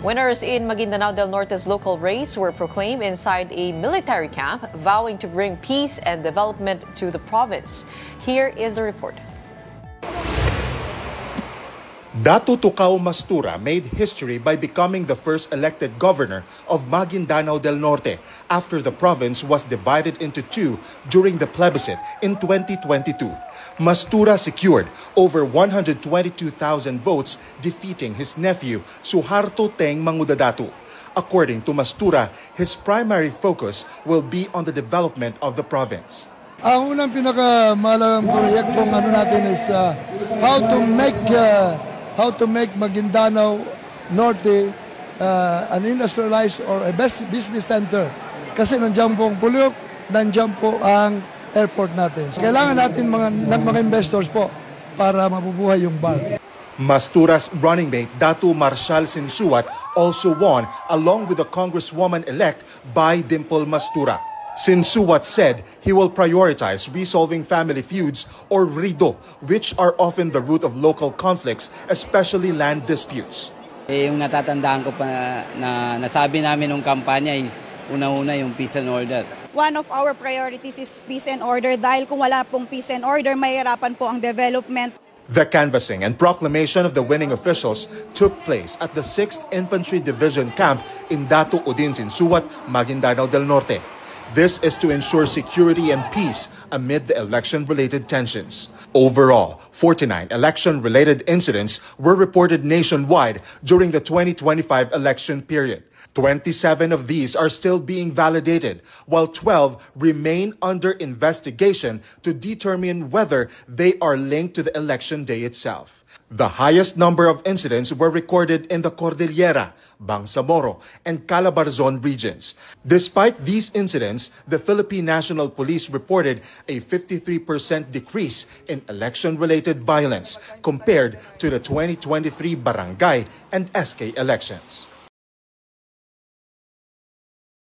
Winners in Maguindanao del Norte's local race were proclaimed inside a military camp, vowing to bring peace and development to the province. Here is the report. Datu Tucao Mastura made history by becoming the first elected governor of Maguindanao del Norte after the province was divided into two during the plebiscite in 2022. Mastura secured over 122,000 votes, defeating his nephew Suharto Teng Mangudadatu. According to Mastura, his primary focus will be on the development of the province. Ang unang pinakamalagang proyektong natin is how to make Maguindanao Norte an industrialized or a best business center. Kasi nandiyan po ang Puliyok, nandiyan po ang airport natin. Kailangan natin mga investors po para mabubuhay yung bar. Mastura's running mate Datu Marshal Sinsuat also won along with the Congresswoman-elect Bai Dimple Mastura. Sinsuat said he will prioritize resolving family feuds or RIDO, which are often the root of local conflicts, especially land disputes. Yung natatandaan ko pa na nasabi namin nung kampanya is una-una yung peace and order. One of our priorities is peace and order dahil kung wala pong peace and order, mahirapan po ang development. The canvassing and proclamation of the winning officials took place at the 6th Infantry Division Camp in Datu Udin Sinsuat, Maguindanao del Norte. This is to ensure security and peace amid the election-related tensions. Overall, 49 election-related incidents were reported nationwide during the 2025 election period. 27 of these are still being validated, while 12 remain under investigation to determine whether they are linked to the election day itself. The highest number of incidents were recorded in the Cordillera, Bangsamoro, and Calabarzon regions. Despite these incidents, the Philippine National Police reported a 53% decrease in election-related violence compared to the 2023 barangay and SK elections.